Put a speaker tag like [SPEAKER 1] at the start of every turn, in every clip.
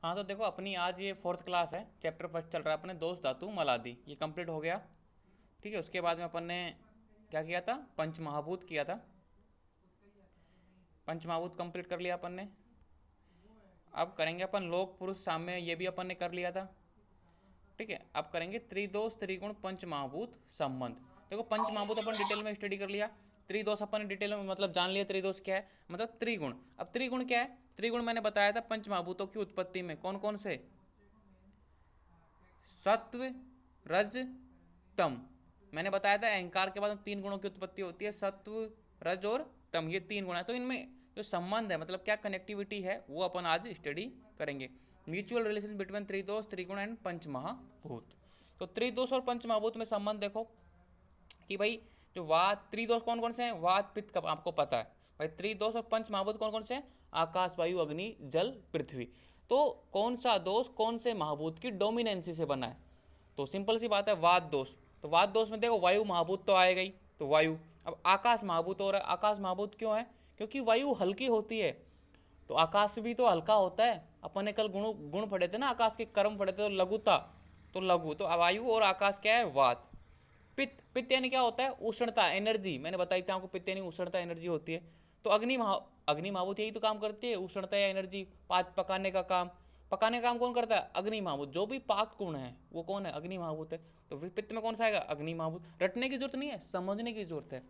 [SPEAKER 1] हाँ तो देखो अपनी आज ये फोर्थ क्लास है, चैप्टर फर्स्ट चल रहा है अपने दोष धातु मलादि, ये कंप्लीट हो गया। ठीक है, उसके बाद में अपन ने क्या किया था, पंचमहाभूत किया था। पंचमहाभूत कंप्लीट कर लिया अपन ने। अब करेंगे अपन लोक पुरुष साम्य, ये भी अपन ने कर लिया था। ठीक है, अब करेंगे त्रिदोष त्रिगुण पंचमहाभूत संबंध। देखो पंचमहाभूत अपन डिटेल में स्टडी कर लिया, त्रिदोष अपन ने डिटेल में मतलब जान लिया त्रिदोष क्या है, मतलब त्रिगुण। अब त्रिगुण क्या है, त्रिगुण मैंने बताया था पंचमहाभूतों की उत्पत्ति में कौन कौन से, सत्व, रज, तम। मैंने बताया था अहंकार के बाद में तीन गुणों की उत्पत्ति होती है, सत्व, रज और तम, ये तीन गुण है। तो इनमें जो संबंध है मतलब क्या कनेक्टिविटी है वो अपन आज स्टडी करेंगे। म्यूचुअल रिलेशन बिटवीन त्रिदोष त्रिगुण एंड पंचमहाभूत। तो त्रिदोष और पंचमहाभूत में संबंध देखो कि भाई जो वात त्रिदोष कौन कौन से हैं, वात पित्त कफ आपको पता है भाई। त्रिदोष और पंचमहाभूत कौन कौन से हैं, आकाश वायु अग्नि जल पृथ्वी। तो कौन सा दोष कौन से महाभूत की डोमिनेंसी से बना है, तो सिंपल सी बात है वात दोष। तो वात दोष में देखो वायु महाभूत तो आएगा ही, तो वायु। अब आकाश महाभूत हो रहा है, आकाश महाभूत क्यों है, क्योंकि वायु हल्की होती है, तो आकाश भी तो हल्का होता है। अपन ने कल गुण गुण पढ़े थे ना, आकाश के कर्म पढ़े थे, तो लघुता, तो लघु, तो वायु और आकाश क्या है, वात। पित्त, पित्त यानी क्या होता है, उष्णता एनर्जी, मैंने बताई थी आपको, पित्त यानी उष्णता एनर्जी होती है। तो अग्नि महाभूत यही तो काम करती है, उष्णता या एनर्जी, पाक पकाने का काम। पकाने का काम कौन करता है, अग्नि महाभूत। जो भी पाक गुण है वो कौन है, अग्नि महाभूत है। तो फिर पित्त में कौन सा आएगा, अग्नि महाभूत। रटने की जरूरत नहीं है, समझने की जरूरत है।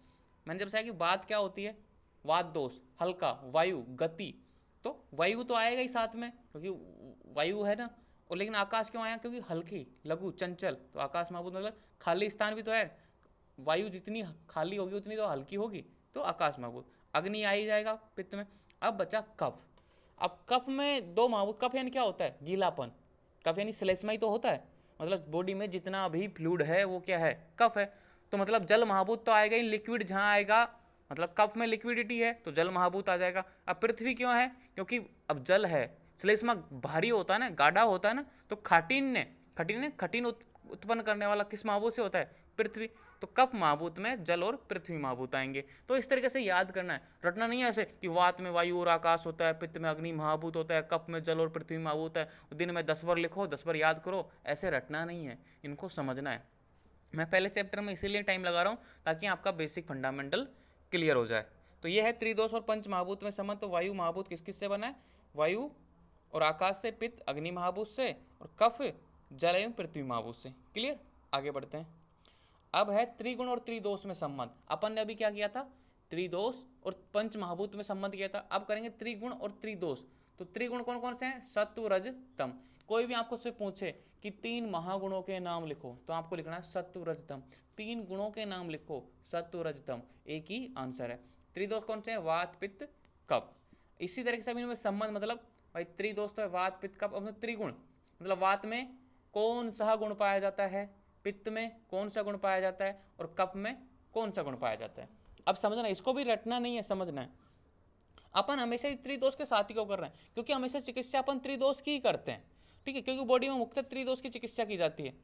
[SPEAKER 1] मैंने जब बताया कि वात क्या होती है, वात दोष हल्का, वायु गति, तो वायु तो आएगा ही साथ में क्योंकि वायु है ना। और लेकिन आकाश क्यों आया, क्योंकि हल्की लघु चंचल, तो आकाश महाभूत मतलब खाली स्थान भी तो है। वायु जितनी खाली होगी उतनी तो हल्की होगी, तो आकाश महाभूत। अग्नि आ ही जाएगा पित्त में। अब बचा कफ। अब कफ में दो महाभूत, कफ यानी क्या होता है, गीलापन। कफ यानी श्लेष्मा ही तो होता है, मतलब बॉडी में जितना भी फ्लूइड है वो क्या है, कफ है। तो मतलब जल महाभूत तो आएगा ही, लिक्विड जहाँ आएगा, मतलब कफ में लिक्विडिटी है तो जल महाभूत आ जाएगा। अब पृथ्वी क्यों है, क्योंकि अब जल है, श्लेष्मा भारी होता है ना, गाढ़ा होता है ना, तो खटिन उत्पन्न करने वाला किस महाभूत से होता है, पृथ्वी। तो कफ महाभूत में जल और पृथ्वी महाभूत आएंगे। तो इस तरीके से याद करना है, रटना नहीं है ऐसे कि वात में वायु और आकाश होता है, पित्त में अग्नि महाभूत होता है, कफ में जल और पृथ्वी महाभूत है, दिन में 10 बार लिखो 10 बार याद करो, ऐसे रटना नहीं है, इनको समझना है। मैं पहले चैप्टर में इसीलिए टाइम लगा रहा हूँ ताकि आपका बेसिक फंडामेंटल क्लियर हो जाए। तो ये है त्रिदोष और पंच महाभूत में संबंध। तो वायु महाभूत किस किस से बना है, वायु और आकाश से, पित्त अग्नि महाभूत से, और कफ जल एवं पृथ्वी महाभूत से। क्लियर, आगे बढ़ते हैं। अब है त्रिगुण और त्रिदोष में संबंध। अपन ने अभी क्या किया था, त्रिदोष और पंच महाभूत में संबंध किया था। अब करेंगे त्रिगुण और त्रिदोष। तो त्रिगुण कौन कौन से हैं, सत्व रज तम। कोई भी आपको से पूछे कि तीन महागुणों के नाम लिखो, तो आपको लिखना है सत्व रज तम। तीन गुणों के नाम लिखो, सत्व रज तम, एक ही आंसर है। त्रिदोष कौन से हैं, वात पित्त कफ। इसी तरीके से इनमें संबंध, मतलब भाई त्रिदोष तो है वात पित्त कफ। अब त्रिगुण मतलब वात में कौन सा गुण पाया जाता है, पित्त में कौन सा गुण पाया जाता है, और कफ में कौन सा गुण पाया जाता है। अब समझना, इसको भी रटना नहीं है, समझना है। अपन हमेशा ही त्रिदोष के साथ ही क्यों कर रहे हैं, क्योंकि हमेशा चिकित्सा अपन त्रिदोष की ही करते हैं। ठीक है, क्योंकि बॉडी में मुख्यतः त्रिदोष की चिकित्सा की जाती है।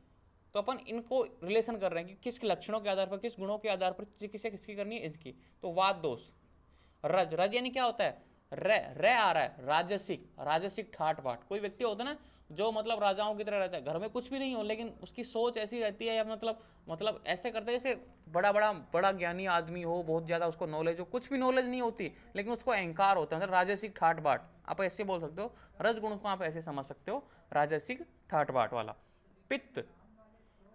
[SPEAKER 1] तो अपन इनको रिलेशन कर रहे हैं कि किस लक्षणों के आधार पर, किस गुणों के आधार पर चिकित्सा किसकी करनी है, इसकी। तो वात दोष, रज, रज यानी क्या होता है, रे आ रहा है, राजसिक, राजसिक ठाट बाट। कोई व्यक्ति होता है ना जो मतलब राजाओं की तरह रहता है, घर में कुछ भी नहीं हो लेकिन उसकी सोच ऐसी रहती है, या मतलब ऐसे करता है जैसे बड़ा ज्ञानी आदमी हो, बहुत ज़्यादा उसको नॉलेज हो, कुछ भी नॉलेज नहीं होती लेकिन उसको अहंकार होता है, मतलब राजसिक ठाट बाट। आप ऐसे बोल सकते हो, रज गुण को आप ऐसे समझ सकते हो, राजसिक ठाट बाट वाला। पित्त,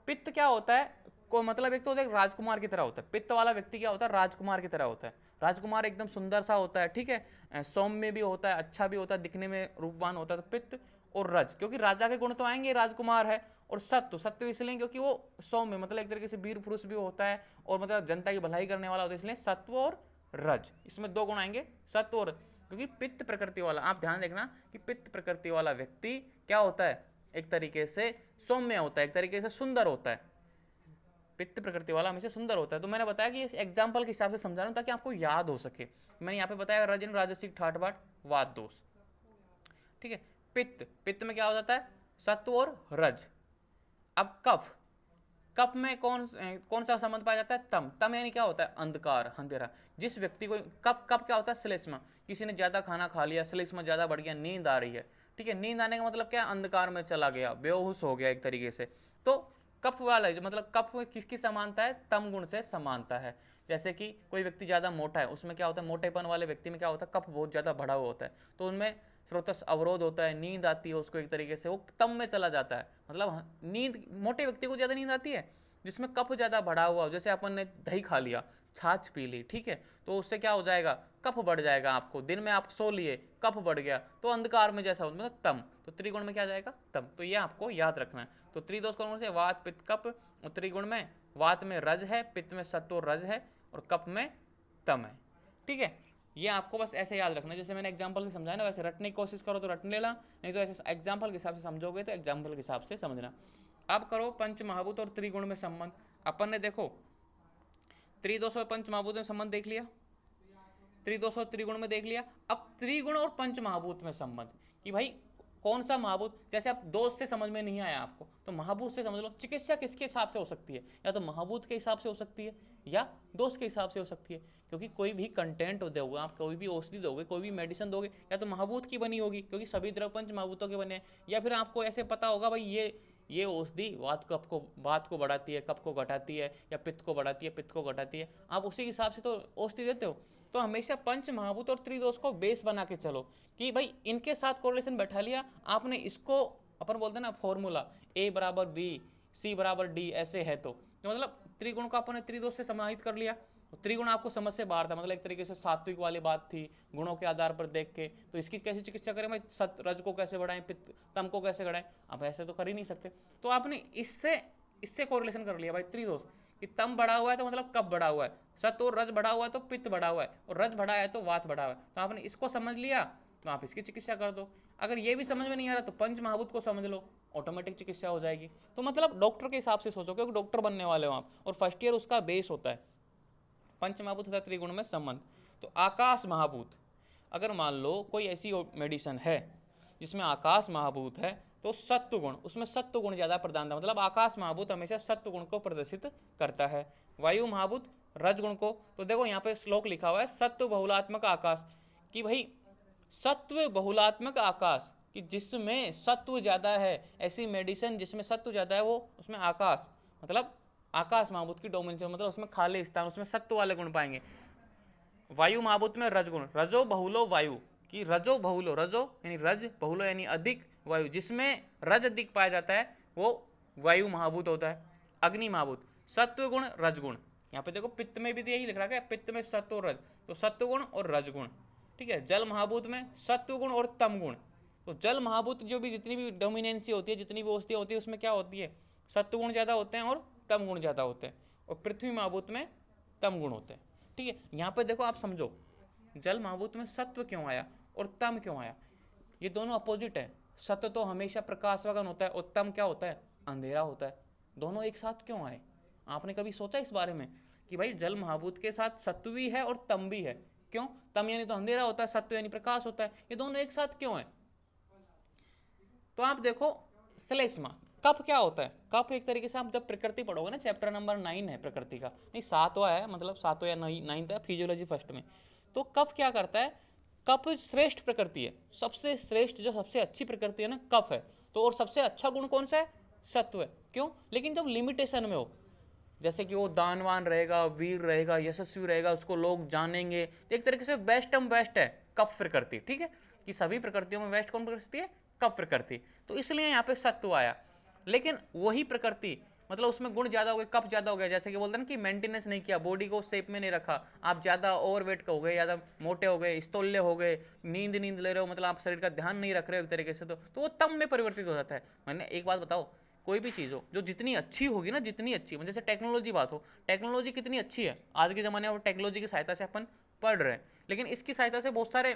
[SPEAKER 1] पित्त क्या होता है, को मतलब एक तो एक राजकुमार की तरह होता है। पित्त वाला व्यक्ति क्या होता है, राजकुमार की तरह होता है। राजकुमार एकदम सुंदर सा होता है, ठीक है, सौम्य भी होता है, अच्छा भी होता है, दिखने में रूपवान होता है। तो पित्त और रज, क्योंकि राजा के गुण तो आएंगे, राजकुमार है। और सत्व, सत्व इसलिए क्योंकि वो सौम्य, मतलब एक तरीके से वीर पुरुष भी होता है, और मतलब जनता की भलाई करने वाला होता है, इसलिए सत्व और रज, इसमें दो गुण आएंगे, सत्व और। क्योंकि पित्त प्रकृति वाला, आप ध्यान देखना कि पित्त प्रकृति वाला व्यक्ति क्या होता है, एक तरीके से सौम्य होता है, एक तरीके से सुंदर होता है। पित्त प्रकृति वाला हमेशा सुंदर होता है। तो मैंने बताया कि इस एग्जाम्पल के हिसाब से समझा रहा हूँ ताकि आपको याद हो सके। मैंने यहाँ पे बताया रजन, राजसिक ठाट बाट, वात दोष। ठीक है, पित्त, पित्त में क्या हो जाता है, सत्व और रज। अब कफ, कफ में कौन कौन सा संबंध पाया जाता है, तम। तम यानी क्या होता है, अंधकार, अंधेरा। जिस व्यक्ति को कफ, कफ क्या होता है, श्लेष्मा। किसी ने ज्यादा खाना खा लिया, श्लेष्मा ज्यादा बढ़ गया, नींद आ रही है, ठीक है, नींद आने का मतलब क्या, अंधकार में चला गया, बेहोश हो गया एक तरीके से। तो कफ वाला मतलब कफ में किसकी समानता है, तम गुण से समानता है। जैसे कि कोई व्यक्ति ज़्यादा मोटा है, उसमें क्या होता है, मोटेपन वाले व्यक्ति में क्या होता है, कफ बहुत ज़्यादा बढ़ा हुआ होता है, तो उनमें स्रोतस अवरोध होता है, नींद आती है उसको, एक तरीके से वो तम में चला जाता है। मतलब नींद मोटे व्यक्ति को ज़्यादा नींद आती है जिसमें कफ ज़्यादा बढ़ा हुआ हो, जैसे अपन ने दही खा लिया, छाछ पी ली, ठीक है, तो उससे क्या हो जाएगा, कफ बढ़ जाएगा। आपको दिन में आप सो लिए, कफ बढ़ गया, तो अंधकार में जैसा होता है मतलब तम, तो त्रिगुण में क्या जाएगा, तम। तो ये आपको याद रखना है। तो त्रिदोष कौन से, वात पित्त कफ, और त्रिगुण में वात में रज है, पित्त में सत्व और रज है, और कफ में तम है। ठीक है, ये आपको बस ऐसे याद रखना है, जैसे मैंने एग्जांपल से समझाया ना, वैसे रटने की कोशिश करो तो रट लेना, नहीं तो ऐसे एग्जांपल के हिसाब से समझोगे तो एग्जांपल के हिसाब से समझना। अब करो पंच महाभूत और त्रिगुण में संबंध। अपन ने देखो त्रिदोष और पंच महाभूत में संबंध देख लिया, त्रिदोष और त्रिगुण में देख लिया। अब त्रिगुण और पंच महाभूत में संबंध, कि भाई कौन सा महाभूत, जैसे आप दोष से समझ में नहीं आया आपको तो महाभूत से समझ लो। चिकित्सा किसके हिसाब से हो सकती है, या तो महाभूत के हिसाब से हो सकती है या दोष के हिसाब से हो सकती है, क्योंकि कोई भी कंटेंट दोगे आप, कोई भी औषधि दोगे, कोई भी मेडिसिन दोगे, या तो महाभूत की बनी होगी क्योंकि सभी द्रव्य पंच महाभूतों के बने हैं, या फिर आपको ऐसे पता होगा भाई ये औषधि वात को बढ़ाती है, कफ को घटाती है, या पित्त को बढ़ाती है, पित्त को घटाती है, आप उसी हिसाब से तो औषधि देते हो। तो हमेशा पंच महाभूत और त्रिदोष को बेस बना के चलो, कि भाई इनके साथ कोरिलेशन बैठा लिया आपने, इसको अपन बोलते हैं ना फॉर्मूला A बराबर B, C बराबर D, ऐसे है तो मतलब त्रिगुण को अपने त्रिदोष से समाहित कर लिया। तो त्रिगुण आपको समझ से बाहर था, मतलब एक तरीके से सात्विक वाली बात थी, गुणों के आधार पर देख के, तो इसकी कैसे चिकित्सा करें भाई, रज को कैसे बढ़ाएं, पित्त तम को कैसे बढ़ाएं, आप ऐसे तो कर ही नहीं सकते। तो आपने इससे कोरिलेशन कर लिया भाई त्रिदोष, कि तम बढ़ा हुआ है तो मतलब कब बढ़ा हुआ है, सत्व और रज बढ़ा हुआ है तो पित्त बढ़ा हुआ है, और रज बढ़ा है तो वात बढ़ा हुआ है। तो आपने इसको समझ लिया तो आप इसकी चिकित्सा कर दो। अगर ये भी समझ में नहीं आ रहा तो पंच महाभूत को समझ लो, ऑटोमेटिक चिकित्सा हो जाएगी। तो मतलब डॉक्टर के हिसाब से सोचो, क्योंकि डॉक्टर बनने वाले हो आप, और फर्स्ट ईयर उसका बेस होता है पंच महाभूत तथा त्रिगुण में संबंध। तो आकाश महाभूत, अगर मान लो कोई ऐसी मेडिसिन है जिसमें आकाश महाभूत है, तो सत्व गुण, उसमें सत्व गुण ज़्यादा प्रदान था, मतलब आकाश महाभूत हमेशा सत्व गुण को प्रदर्शित करता है। वायु महाभूत रज गुण को, तो देखो यहाँ पे श्लोक लिखा हुआ है सत्व बहुलात्मक आकाश, कि भाई सत्व बहुलात्मक आकाश, कि जिसमें सत्व ज़्यादा है, ऐसी मेडिसिन जिसमें सत्व ज़्यादा है वो उसमें आकाश, मतलब आकाश महाभूत की डोमिनेंस, मतलब उसमें खाली स्थान, उसमें सत्व वाले गुण पाएंगे। वायु महाभूत में रज गुण, रजो बहुलो वायु, कि रजो बहुलो, रजो यानी रज, बहुलो यानी अधिक, वायु जिसमें रज अधिक पाया जाता है वो वायु महाभूत होता है। अग्नि महाभूत सत्व गुण रज गुण, यहाँ पे देखो पित्त में भी तो यही लिख रखा है, पित्त में सत्व और रज, तो सत्व गुण और रज गुण। ठीक है, जल महाभूत में सत्व गुण और तम गुण, तो जल महाभूत जो भी जितनी भी डोमिनेंसी होती है, जितनी भी औषधियाँ होती है, उसमें क्या होती है, सत्व गुण ज़्यादा होते हैं और तम गुण ज़्यादा होते हैं, और पृथ्वी महाभूत में तम गुण होते हैं। ठीक है, यहाँ पे देखो आप समझो, जल महाभूत में सत्व क्यों आया और तम क्यों आया, ये दोनों अपोजिट है। सत्व तो हमेशा प्रकाशवान होता है, और तम क्या होता है, अंधेरा होता है। दोनों एक साथ क्यों आए, आपने कभी सोचा इस बारे में, कि भाई जल महाभूत के साथ सत्व भी है और तम भी है, क्यों, तम यानी तो अंधेरा होता है, सत्व यानी प्रकाश होता है, ये दोनों एक साथ क्यों है। तो आप देखो श्लेष्मा, कफ क्या होता है, कफ एक तरीके से आप जब प्रकृति पढ़ोगे ना, चैप्टर नंबर 9 है प्रकृति का, नहीं 7वां है, मतलब 7वां या 9वां है फिजियोलॉजी फर्स्ट में। तो कफ क्या करता है, कफ श्रेष्ठ प्रकृति है, सबसे श्रेष्ठ जो सबसे अच्छी प्रकृति है ना कफ है। तो और सबसे अच्छा गुण कौन सा है, सत्व है, क्यों, लेकिन जब लिमिटेशन में हो, जैसे कि वो दानवान रहेगा, वीर रहेगा, यशस्वी रहेगा, उसको लोग जानेंगे, तो एक तरीके से बेस्ट है कफ प्रकृति। ठीक है, कि सभी प्रकृतियों में बेस्ट कौन प्रकृति है, कफ प्रकृति, तो इसलिए यहाँ पे सत्व आया। लेकिन वही प्रकृति मतलब उसमें गुण ज़्यादा हो गए, कफ ज़्यादा हो गया, जैसे कि बोलते हैं ना कि मेंटेनेंस नहीं किया, बॉडी को शेप में नहीं रखा, आप ज़्यादा ओवरवेट का हो गए, ज़्यादा मोटे हो गए, स्थूल्य हो गए, नींद ले रहे हो, मतलब आप शरीर का ध्यान नहीं रख रहे हो एक तरीके से, तो वो तम में परिवर्तित हो जाता है। मैंने एक बात बताओ, कोई भी चीज़ हो जो जितनी अच्छी होगी ना, जितनी अच्छी, जैसे टेक्नोलॉजी बात हो, टेक्नोलॉजी कितनी अच्छी है आज के ज़माने में, वो टेक्नोलॉजी की सहायता से अपन पढ़ रहे हैं, लेकिन इसकी सहायता से बहुत सारे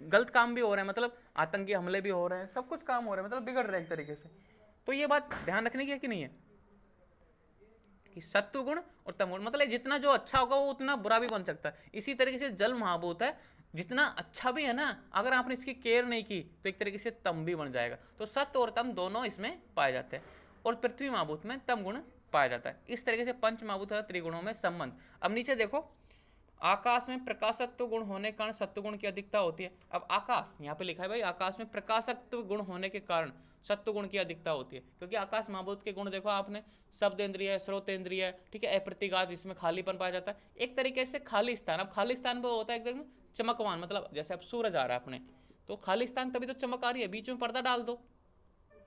[SPEAKER 1] गलत काम भी हो रहे हैं, मतलब आतंकी हमले भी हो रहे हैं, सब कुछ काम हो रहे हैं, मतलब बिगड़ रहे हैं एक तरीके से। तो ये बात ध्यान रखने की है कि नहीं है, कि सत्व गुण और तम गुण, मतलब जितना जो अच्छा होगा वो उतना बुरा भी बन सकता है। इसी तरीके से जल महाभूत है, जितना अच्छा भी है ना, अगर आपने इसकी केयर नहीं की तो एक तरीके से तम भी बन जाएगा। तो सत्व और तम दोनों इसमें पाए जाते हैं, और पृथ्वी महाभूत में तम गुण पाया जाता है। इस तरीके से पंच महाभूत और त्रिगुणों में संबंध। अब नीचे देखो, आकाश में प्रकाशत्व गुण होने के कारण सत्व गुण की अधिकता होती है। अब आकाश यहाँ पे लिखा है भाई, आकाश में प्रकाशत्व गुण होने के कारण सत्व गुण की अधिकता होती है, क्योंकि आकाश महाभूत के गुण देखो आपने, शब्द इंद्रिय, श्रोतेंद्रिय, ठीक है, अप्रतिघात, जिसमें खालीपन पाया जाता है, एक तरीके से खाली स्थान। अब खाली स्थान पर होता है एकदम चमकवान, मतलब जैसे अब सूरज आ रहा है अपने, तो खाली स्थान तभी तो चमक आ रही है, बीच में पर्दा डाल दो,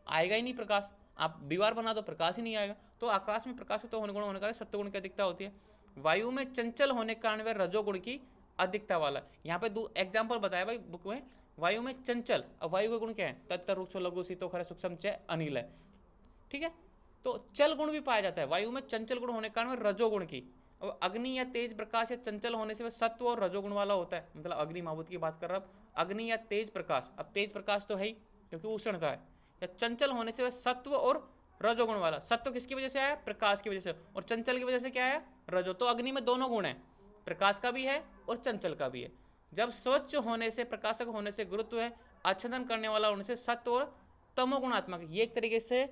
[SPEAKER 1] आएगा ही नहीं प्रकाश। आप दीवार बना दो, प्रकाश ही नहीं आएगा। तो आकाश में प्रकाश तो होने गुण होने के कारण सत्वगुण की अधिकता होती है। वायु में चंचल होने के कारण वह रजोगुण की अधिकता वाला। यहाँ पे दो एग्जाम्पल बताया भाई बुक में, वायु में चंचल, अब वायु के गुण क्या है, तत्तर रुक्षो लघु शीतो खर सूक्ष्म च अनिल है, ठीक है, तो चल गुण भी पाया जाता है वायु में, चंचल गुण होने के कारण वह रजोगुण की। अब अग्नि या तेज प्रकाश या चंचल होने से वह सत्व और रजोगुण वाला होता है, मतलब अग्नि महाभूत की बात कर रहा हूँ, अग्नि या तेज प्रकाश, अब तेज प्रकाश तो है ही क्योंकि उष्णता है, या चंचल होने से वह सत्व और रजोगुण वाला। सत्व किसकी वजह से आया, प्रकाश की वजह से, और चंचल की वजह से क्या है, रजो। तो अग्नि में दोनों गुण हैं, प्रकाश का भी है और चंचल का भी है। जब स्वच्छ होने से, प्रकाशक होने से गुरुत्व है, आच्छादन करने वाला होने से सत्व और तमोगुणात्मक। ये एक तरीके से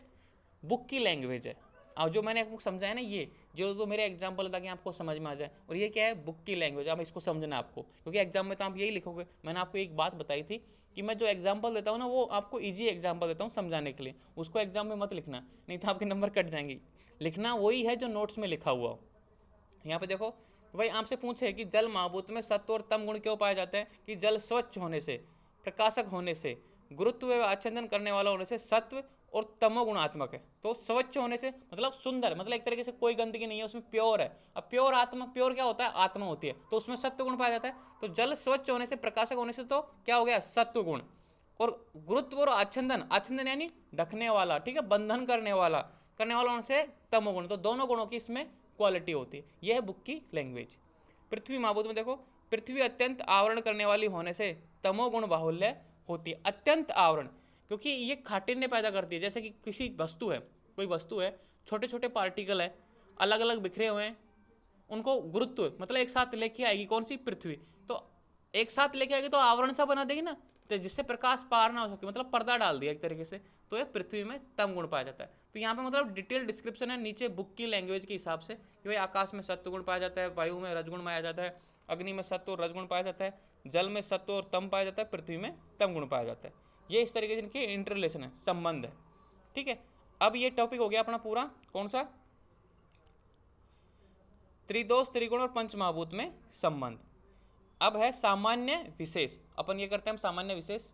[SPEAKER 1] बुक की लैंग्वेज है, और जो मैंने आपको समझाया ना, ये जो तो मेरे एग्जाम्पल ताकि आपको समझ में आ जाए, और ये क्या है, बुक की लैंग्वेज। अब इसको समझना आपको, क्योंकि एग्जाम में तो आप यही लिखोगे। मैंने आपको एक बात बताई थी कि मैं जो एग्जाम्पल देता हूँ ना, वो आपको ईजी एग्जाम्पल देता हूँ समझाने के लिए, उसको एग्जाम में मत लिखना, नहीं तो आपके नंबर कट जाएंगे। लिखना वही है जो नोट्स में लिखा हुआ हो। यहाँ पे देखो, तो भाई आपसे पूछे कि जल महाभूत में सत्व और तम गुण क्यों पाए जाते हैं, कि जल स्वच्छ होने से, प्रकाशक होने से, गुरुत्व व आच्छादन करने वाला होने से सत्व और तमोगुणात्मक है। तो स्वच्छ होने से मतलब सुंदर, मतलब एक तरीके से कोई गंदगी नहीं है उसमें, प्योर है। अब प्योर आत्मा, प्योर क्या होता है, आत्मा होती है, तो उसमें सत्व गुण पाया जाता है। तो जल स्वच्छ होने से, प्रकाशक होने से तो क्या हो गया, सत्व गुण। और गुरुत्व और आच्छादन, आच्छादन यानी ढकने वाला, ठीक है, बंधन करने वाला होने से तमोगुण। तो दोनों गुणों की इसमें क्वालिटी होती है। यह है बुक की लैंग्वेज। पृथ्वी महाभूत में देखो, पृथ्वी अत्यंत आवरण करने वाली होने से तमोगुण बाहुल्य होती है। अत्यंत आवरण, क्योंकि ये काठिन्य पैदा करती है। जैसे कि किसी वस्तु है, कोई वस्तु है, छोटे छोटे पार्टिकल है, अलग अलग बिखरे हुए हैं, उनको गुरुत्व मतलब एक साथ लेके आएगी, कौन सी, पृथ्वी। तो एक साथ लेके आएगी तो आवरण सा बना देगी ना, तो जिससे प्रकाश पार ना हो सके, मतलब पर्दा डाल दिया एक तरीके से। तो ये पृथ्वी में तम गुण पाया जाता है। तो यहाँ पे मतलब डिटेल डिस्क्रिप्शन है नीचे बुक की लैंग्वेज के हिसाब से, कि भाई आकाश में सत्व गुण पाया जाता है, वायु में रजगुण पाया जाता है, अग्नि में सत्व और रजगुण पाया जाता है, जल में सत्व और तम पाया जाता है, पृथ्वी में तम गुण पाया जाता है। ये इस तरीके से इनके इंटररिलेशन है, संबंध है, ठीक है। अब ये टॉपिक हो गया अपना पूरा, कौन सा, त्रिदोष, त्रिगुण और पंचमहाभूत में संबंध। अब है सामान्य विशेष। अपन ये करते हैं, हम सामान्य विशेष।